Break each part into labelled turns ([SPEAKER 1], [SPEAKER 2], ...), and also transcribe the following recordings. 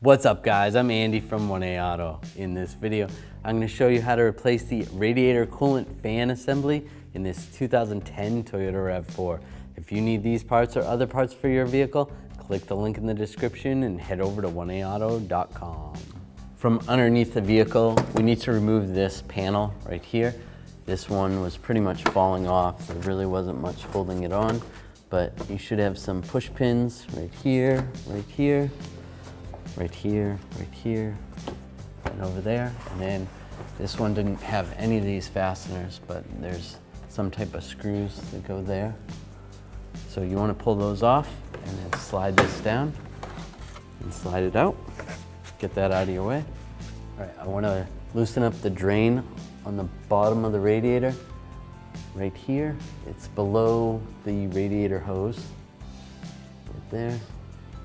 [SPEAKER 1] What's up guys, I'm Andy from 1A Auto. In this video, I'm going to show you how to replace the radiator coolant fan assembly in this 2010 Toyota Rav4. If you need these parts or other parts for your vehicle, click the link in the description and head over to 1aauto.com. From underneath the vehicle, we need to remove this panel right here. This one was pretty much falling off. There really wasn't much holding it on, but you should have some push pins right here, right here, right here, right here, and over there. And then this one didn't have any of these fasteners, but there's some type of screws that go there. So you want to pull those off and then slide this down and slide it out. Get that out of your way. All right, I want to loosen up the drain on the bottom of the radiator right here. It's below the radiator hose right there.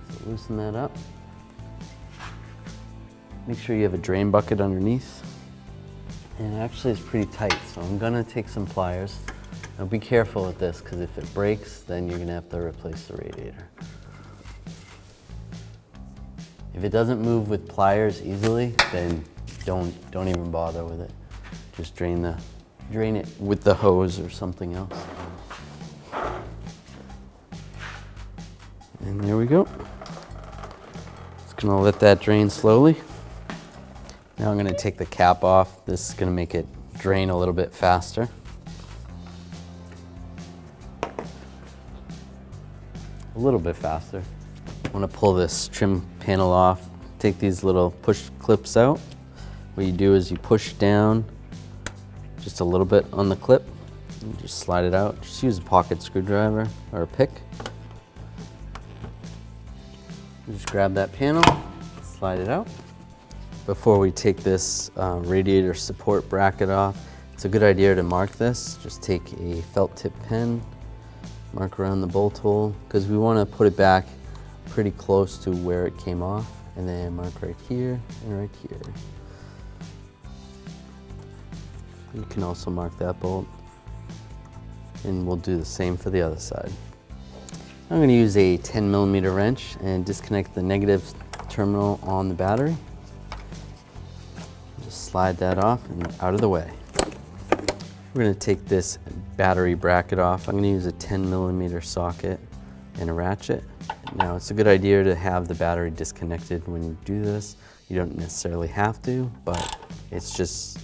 [SPEAKER 1] So loosen that up. Make sure you have a drain bucket underneath. And actually it's pretty tight, so I'm gonna take some pliers. Now be careful with this, because if it breaks, then you're gonna have to replace the radiator. If it doesn't move with pliers easily, then don't even bother with it. Just drain it with the hose or something else. And there we go. Just gonna let that drain slowly. Now I'm gonna take the cap off. This is gonna make it drain a little bit faster. A little bit faster. I wanna pull this trim panel off. Take these little push clips out. What you do is you push down just a little bit on the clip and just slide it out. Just use a pocket screwdriver or a pick. Just grab that panel, slide it out. Before we take this radiator support bracket off, it's a good idea to mark this. Just take a felt tip pen, mark around the bolt hole, because we want to put it back pretty close to where it came off, and then mark right here and right here. You can also mark that bolt, and we'll do the same for the other side. I'm going to use a 10mm wrench and disconnect the negative terminal on the battery. Just slide that off and out of the way. We're going to take this battery bracket off. I'm going to use a 10mm socket and a ratchet. Now it's a good idea to have the battery disconnected when you do this. You don't necessarily have to, but it's just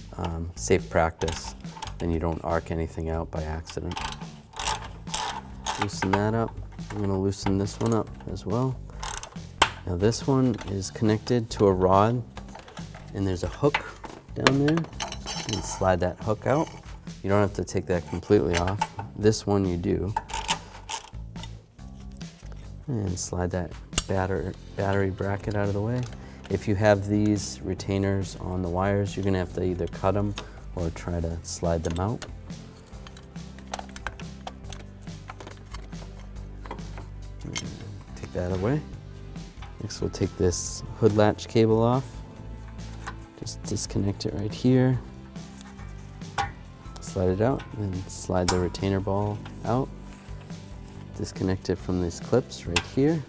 [SPEAKER 1] safe practice, and you don't arc anything out by accident. Loosen that up. I'm going to loosen this one up as well. Now this one is connected to a rod, and there's a hook down there. You can slide that hook out. You don't have to take that completely off. This one you do. And slide that battery bracket out of the way. If you have these retainers on the wires, you're going to have to either cut them or try to slide them out. Take that away. Next we'll take this hood latch cable off. Just disconnect it right here. Slide it out, and slide the retainer ball out. Disconnect it from these clips right here.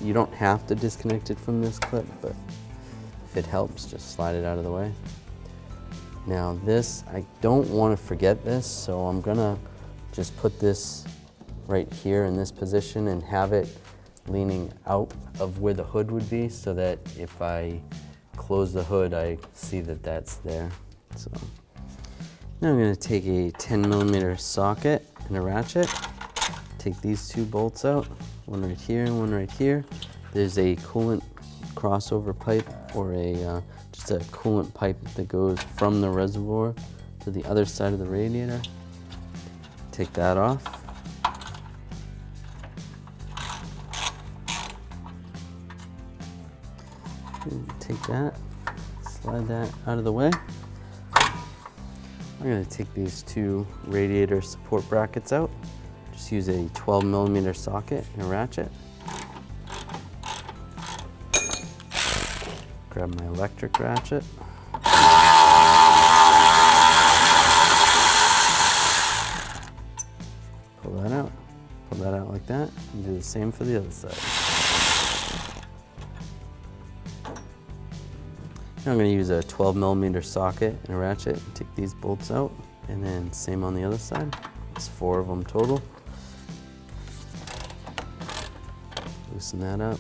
[SPEAKER 1] You don't have to disconnect it from this clip, but if it helps, just slide it out of the way. Now this, I don't want to forget this, so I'm gonna just put this right here in this position and have it leaning out of where the hood would be, so that if I close the hood, I see that that's there. So now I'm gonna take a 10mm socket and a ratchet. Take these two bolts out, one right here and one right here. There's a coolant crossover pipe, or just a coolant pipe that goes from the reservoir to the other side of the radiator. Take that off. And take that, slide that out of the way. I'm going to take these two radiator support brackets out. Just use a 12mm socket and a ratchet. Grab my electric ratchet. Pull that out. Pull that out like that, and do the same for the other side. Now I'm going to use a 12mm socket and a ratchet and take these bolts out, and then same on the other side. It's 4 of them total. Loosen that up.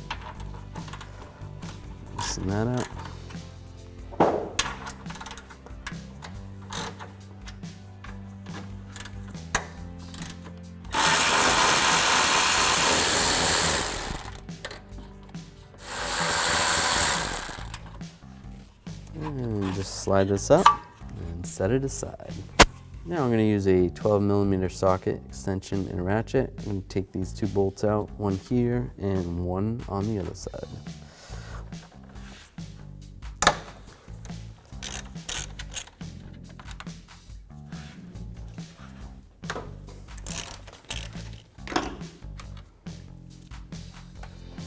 [SPEAKER 1] Loosen that up. And just slide this up and set it aside. Now I'm going to use a 12mm socket extension and a ratchet. I'm going to take these 2 bolts out, one here and one on the other side.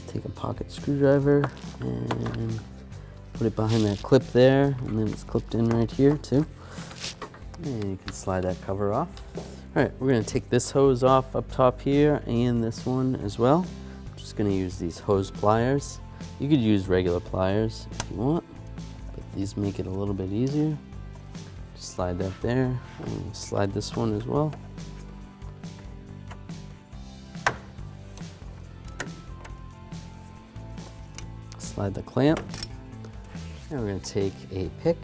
[SPEAKER 1] Take a pocket screwdriver and put it behind that clip there, and then it's clipped in right here too. And you can slide that cover off. All right, we're gonna take this hose off up top here and this one as well. I'm just gonna use these hose pliers. You could use regular pliers if you want, but these make it a little bit easier. Just slide that there, and slide this one as well. Slide the clamp. Now we're gonna take a pick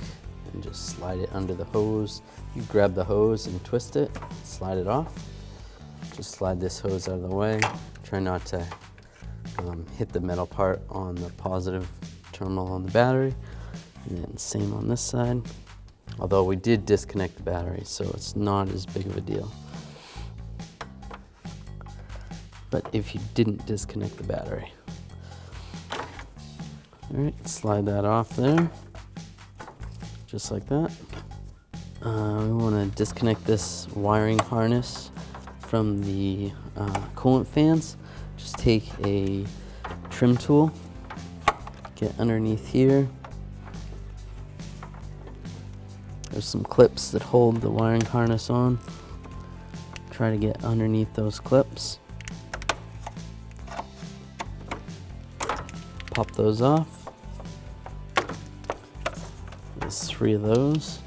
[SPEAKER 1] and just slide it under the hose. You grab the hose and twist it, slide it off. Just slide this hose out of the way. Try not to hit the metal part on the positive terminal on the battery. And then same on this side. Although we did disconnect the battery, so it's not as big of a deal. But if you didn't disconnect the battery. All right, slide that off there, just like that. We want to disconnect this wiring harness from the coolant fans. Just take a trim tool, get underneath here. There's some clips that hold the wiring harness on. Try to get underneath those clips. Pop those off. There's 3 of those.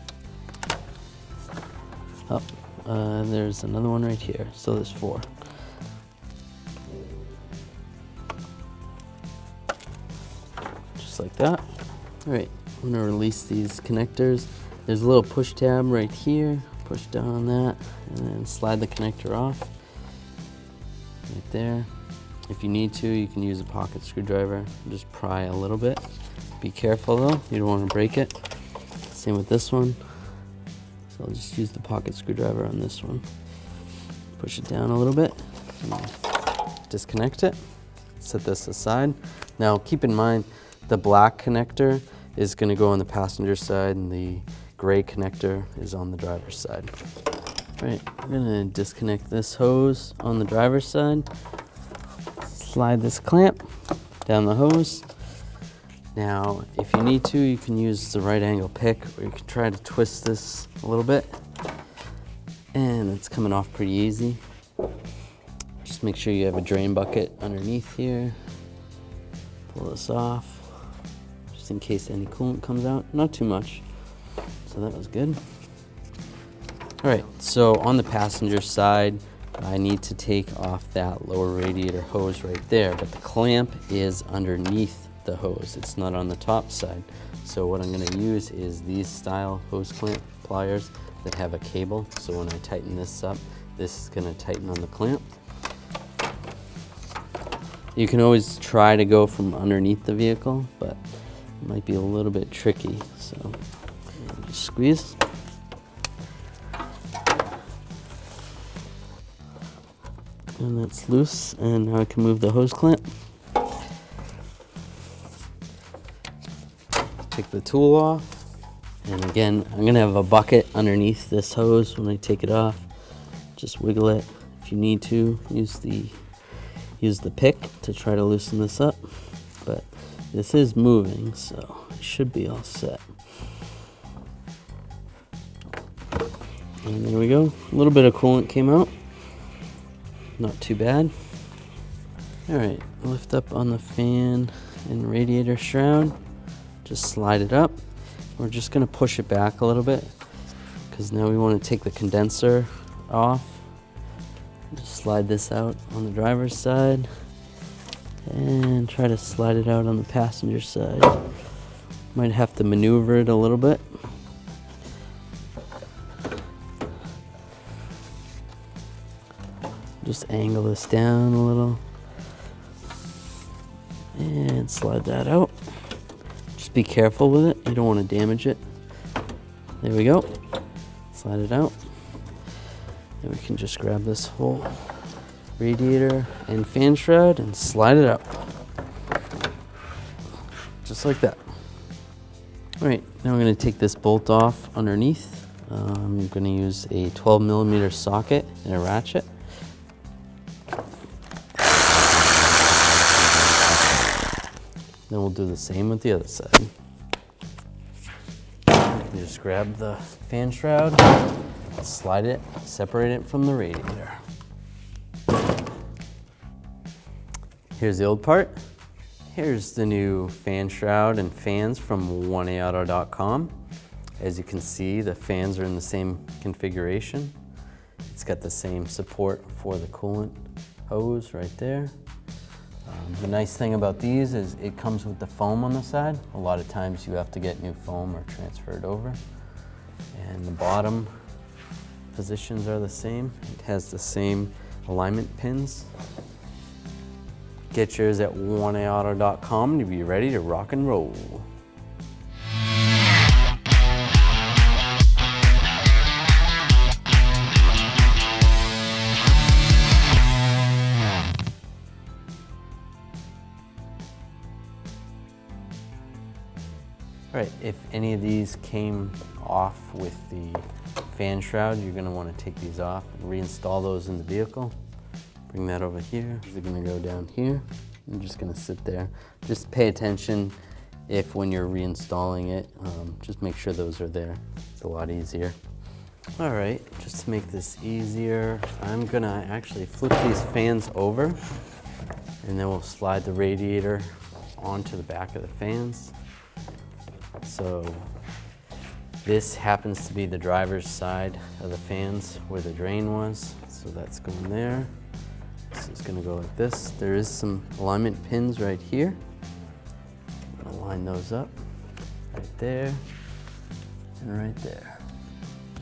[SPEAKER 1] Oh, there's another one right here, so there's 4. Just like that. All right, I'm gonna release these connectors. There's a little push tab right here. Push down on that, and then slide the connector off. Right there. If you need to, you can use a pocket screwdriver. Just pry a little bit. Be careful though, you don't want to break it. Same with this one. So I'll just use the pocket screwdriver on this one. Push it down a little bit. Disconnect it. Set this aside. Now keep in mind, the black connector is going to go on the passenger side and the gray connector is on the driver's side. All right, I'm going to disconnect this hose on the driver's side. Slide this clamp down the hose. Now, if you need to, you can use the right angle pick, or you can try to twist this a little bit. And it's coming off pretty easy. Just make sure you have a drain bucket underneath here. Pull this off, just in case any coolant comes out. Not too much, so that was good. All right, so on the passenger side, I need to take off that lower radiator hose right there, but the clamp is underneath the hose. It's not on the top side. So what I'm gonna use is these style hose clamp pliers that have a cable. So when I tighten this up, this is gonna tighten on the clamp. You can always try to go from underneath the vehicle, but it might be a little bit tricky. So just squeeze. And that's loose, and now I can move the hose clamp. Take the tool off, and again, I'm gonna have a bucket underneath this hose when I take it off. Just wiggle it. If you need to, use the pick to try to loosen this up, but this is moving, so it should be all set. And there we go. A little bit of coolant came out. Not too bad. All right, lift up on the fan and radiator shroud. Just slide it up. we're just gonna push it back a little bit because now we want to take the condenser off. Just slide this out on the driver's side and try to slide it out on the passenger side. Might have to maneuver it a little bit. Just angle this down a little and slide that out. Just be careful with it. You don't want to damage it. There we go. Slide it out. And we can just grab this whole radiator and fan shroud and slide it out. Just like that. All right, now I'm going to take this bolt off underneath. I'm going to use a 12mm socket and a ratchet. Then we'll do the same with the other side. You just grab the fan shroud, slide it, separate it from the radiator. Here's the old part. Here's the new fan shroud and fans from 1AAuto.com. As you can see, the fans are in the same configuration. It's got the same support for the coolant hose right there. The nice thing about these is it comes with the foam on the side. A lot of times you have to get new foam or transfer it over. And the bottom positions are the same. It has the same alignment pins. Get yours at 1AAuto.com to be ready to rock and roll. All right, if any of these came off with the fan shroud, you're gonna wanna take these off and reinstall those in the vehicle. Bring that over here. They're gonna go down here. I'm just gonna sit there. Just pay attention if when you're reinstalling it, just make sure those are there. It's a lot easier. All right, just to make this easier, I'm gonna actually flip these fans over and then we'll slide the radiator onto the back of the fans. So this happens to be the driver's side of the fans where the drain was. So that's going there. So it's gonna go like this. There is some alignment pins right here. I'm gonna line those up right there and right there.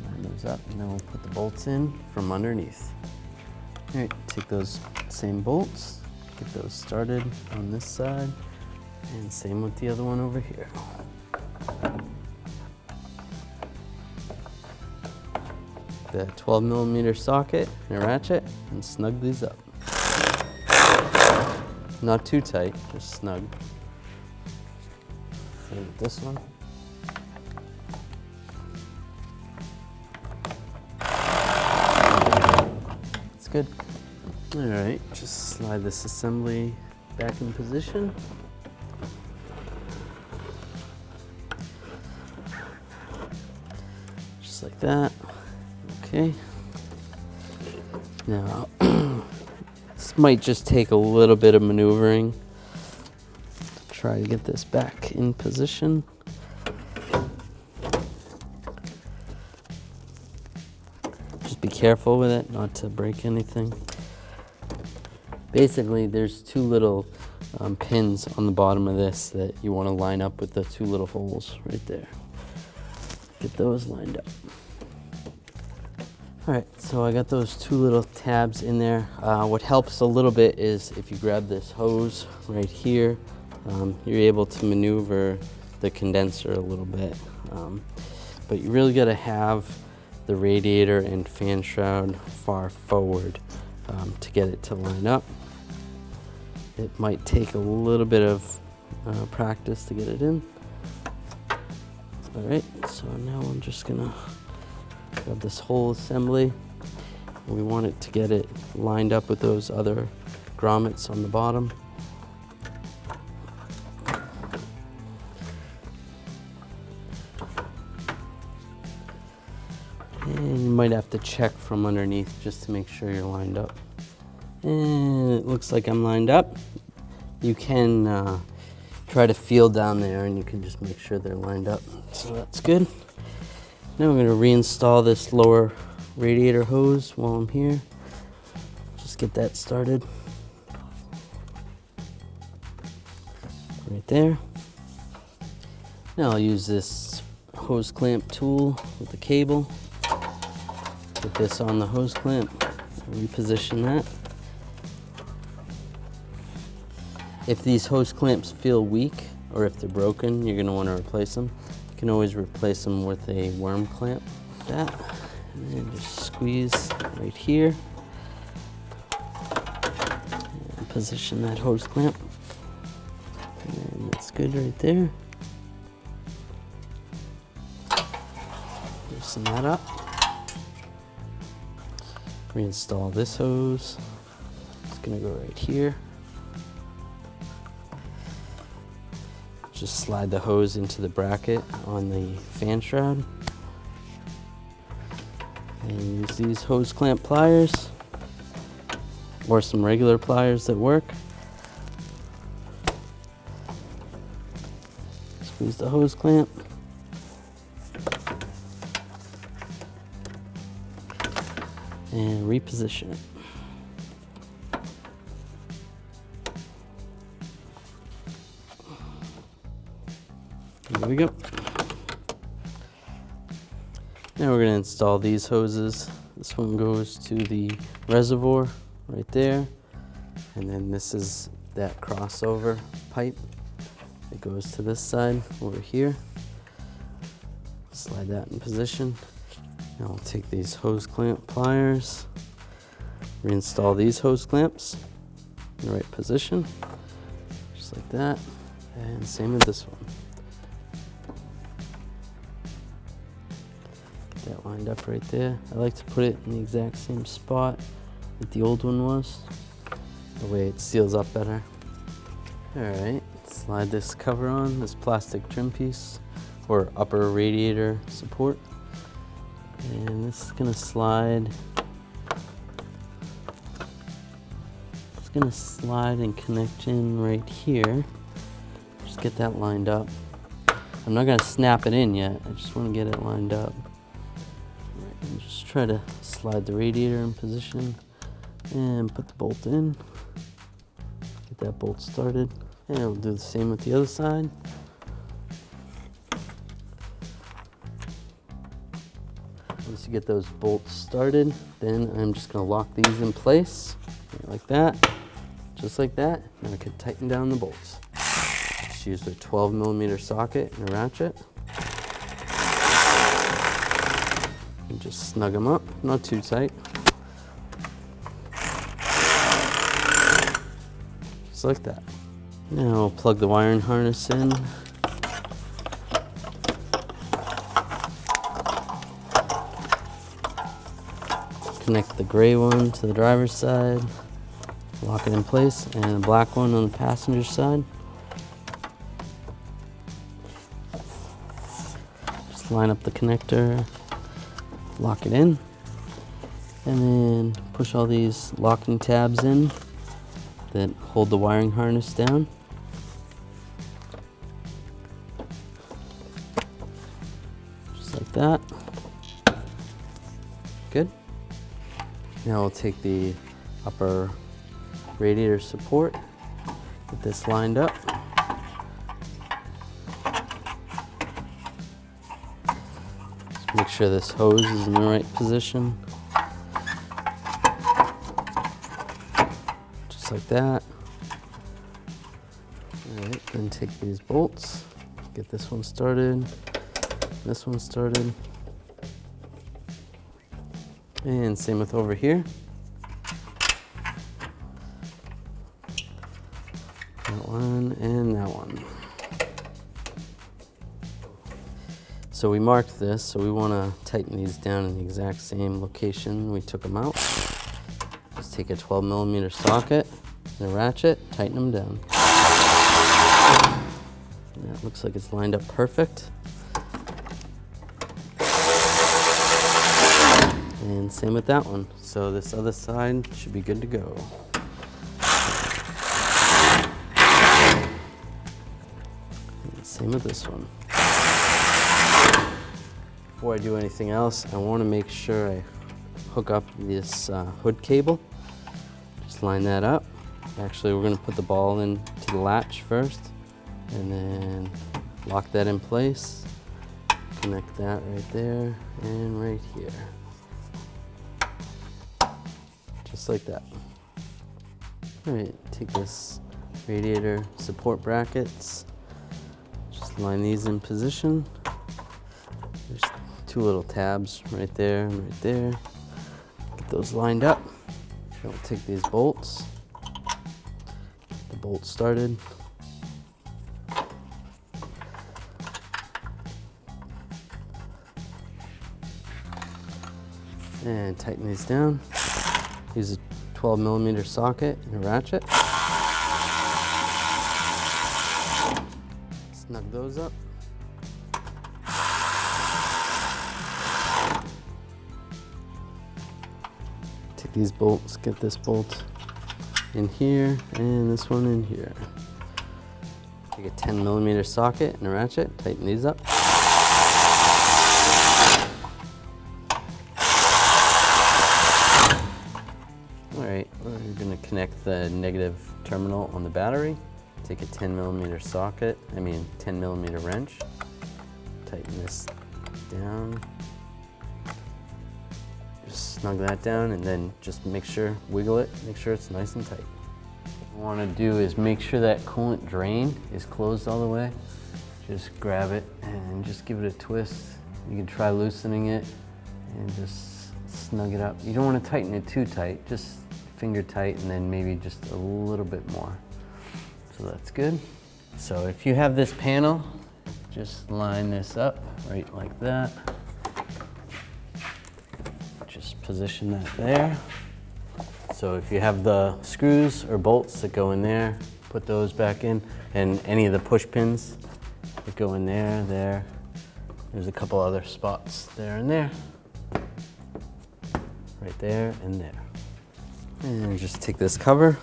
[SPEAKER 1] Line those up and then we'll put the bolts in from underneath. All right, take those same bolts, get those started on this side and same with the other one over here. The 12mm socket and a ratchet and snug these up. Not too tight, just snug. Same with this one. It's good. All right, just slide this assembly back in position. Just like that. Okay. Now, this might just take a little bit of maneuvering to try to get this back in position. Just be careful with it, not to break anything. Basically, there's two little pins on the bottom of this that you want to line up with the two little holes right there. Get those lined up. All right, so I got those two little tabs in there. What helps a little bit is if you grab this hose right here, you're able to maneuver the condenser a little bit. But you really gotta have the radiator and fan shroud far forward to get it to line up. It might take a little bit of practice to get it in. All right, so now I'm just gonna grab this whole assembly. We want it to get it lined up with those other grommets on the bottom. And you might have to check from underneath just to make sure you're lined up. And it looks like I'm lined up. You can try to feel down there, and you can just make sure they're lined up. So that's good. Now we're going to reinstall this lower radiator hose while I'm here. Just get that started. Right there. Now I'll use this hose clamp tool with the cable. Put this on the hose clamp, reposition that. If these hose clamps feel weak or if they're broken, you're going to want to replace them. You can always replace them with a worm clamp like that. And then just squeeze right here. And position that hose clamp. And that's good right there. Loosen that up. Reinstall this hose. It's going to go right here. Just slide the hose into the bracket on the fan shroud. And use these hose clamp pliers or some regular pliers that work. Squeeze the hose clamp. And reposition it. There we go. Now we're going to install these hoses. This one goes to the reservoir right there. And then this is that crossover pipe that goes to this side over here. Slide that in position. Now we'll take these hose clamp pliers, reinstall these hose clamps in the right position, just like that, and same with this one. Get that lined up right there. I like to put it in the exact same spot that the old one was, the way it seals up better. Alright, slide this cover on, this plastic trim piece, or upper radiator support. And this is going to slide. It's going to slide and connect in right here. Just get that lined up. I'm not going to snap it in yet. I just want to get it lined up. And just try to slide the radiator in position and put the bolt in. Get that bolt started. And we'll do the same with the other side. Once you get those bolts started, then I'm just going to lock these in place like that, just like that. Now I can tighten down the bolts. Just use a 12mm socket and a ratchet. And just snug them up, not too tight. Just like that. Now I'll plug the wiring harness in. Connect the gray one to the driver's side, lock it in place, and the black one on the passenger side. Just line up the connector, lock it in, and then push all these locking tabs in that hold the wiring harness down. Just like that. Good. Now we'll take the upper radiator support, get this lined up. Just make sure this hose is in the right position. Just like that. Alright, then take these bolts, get this one started, this one started. And same with over here. That one and that one. So we marked this, so we want to tighten these down in the exact same location we took them out. Just take a 12mm socket and a ratchet, tighten them down. And that looks like it's lined up perfect. And same with that one. So this other side should be good to go. Same with this one. Before I do anything else, I want to make sure I hook up this hood cable. Just line that up. Actually, we're going to put the ball into the latch first, and then lock that in place. Connect that right there and right here. Just like that. All right, take this radiator support brackets. Just line these in position. There's two little tabs right there and right there. Get those lined up. We'll take these bolts. Get the bolt started. And tighten these down. Use a 12mm socket and a ratchet. Snug those up. Take these bolts, get this bolt in here and this one in here. Take a 10mm socket and a ratchet, tighten these up. Alright, we're going to connect the negative terminal on the battery. Take a 10mm socket, 10mm wrench. Tighten this down. Just snug that down and then just wiggle it, make sure it's nice and tight. What I want to do is make sure that coolant drain is closed all the way. Just grab it and just give it a twist. You can try loosening it and just snug it up. You don't want to tighten it too tight, just finger tight and then maybe just a little bit more. So that's good. So if you have this panel, just line this up right like that. Just position that there. So if you have the screws or bolts that go in there, put those back in, and any of the push pins that go in there, there. There's a couple other spots there and there. Right there and there. And just take this cover,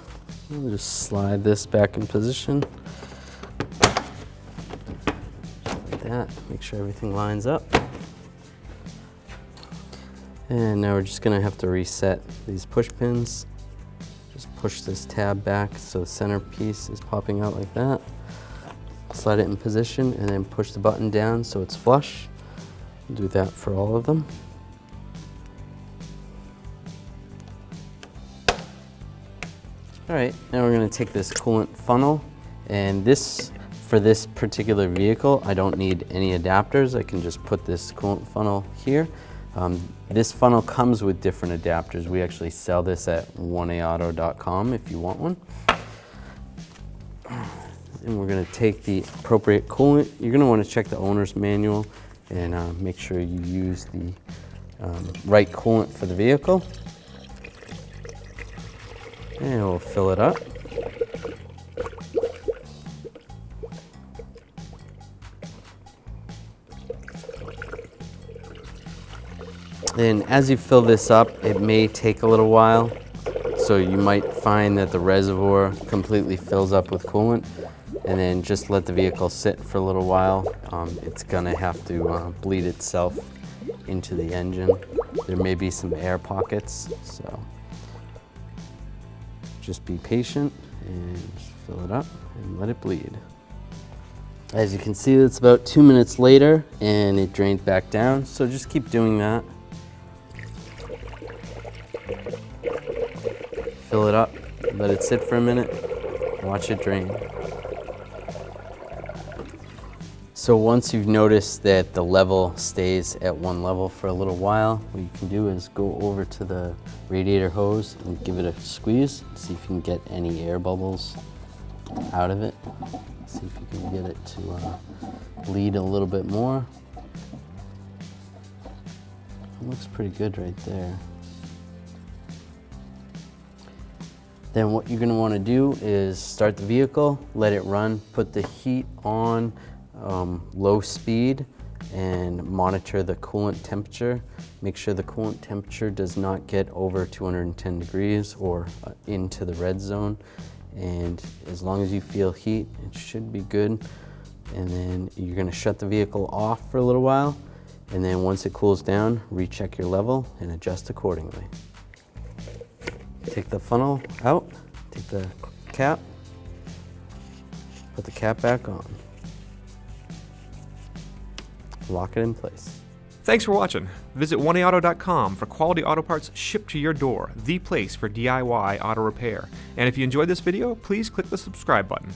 [SPEAKER 1] and just slide this back in position. Just like that, make sure everything lines up. And now we're just gonna have to reset these push pins. Just push this tab back so the center piece is popping out like that. Slide it in position and then push the button down so it's flush. Do that for all of them. All right, now we're gonna take this coolant funnel, and for this particular vehicle, I don't need any adapters. I can just put this coolant funnel here. This funnel comes with different adapters. We actually sell this at oneaauto.com if you want one. And we're gonna take the appropriate coolant. You're gonna wanna check the owner's manual and make sure you use the right coolant for the vehicle. And we'll fill it up. And as you fill this up, it may take a little while. So you might find that the reservoir completely fills up with coolant, and then just let the vehicle sit for a little while. It's gonna have to bleed itself into the engine. There may be some air pockets, so just be patient and just fill it up and let it bleed. As you can see, it's about 2 minutes later and it drained back down, so just keep doing that. Fill it up, let it sit for a minute, watch it drain. So once you've noticed that the level stays at one level for a little while, what you can do is go over to the radiator hose and give it a squeeze, see if you can get any air bubbles out of it. See if you can get it to bleed a little bit more. It looks pretty good right there. Then what you're gonna wanna do is start the vehicle, let it run, put the heat on low speed, and monitor the coolant temperature. Make sure the coolant temperature does not get over 210 degrees or into the red zone. And as long as you feel heat, it should be good. and then you're going to shut the vehicle off for a little while, and then once it cools down, recheck your level and adjust accordingly. Take the funnel out, take the cap, put the cap back on, lock it in place.
[SPEAKER 2] Thanks for watching. Visit 1AAuto.com for quality auto parts shipped to your door, the place for DIY auto repair. And if you enjoyed this video, please click the subscribe button.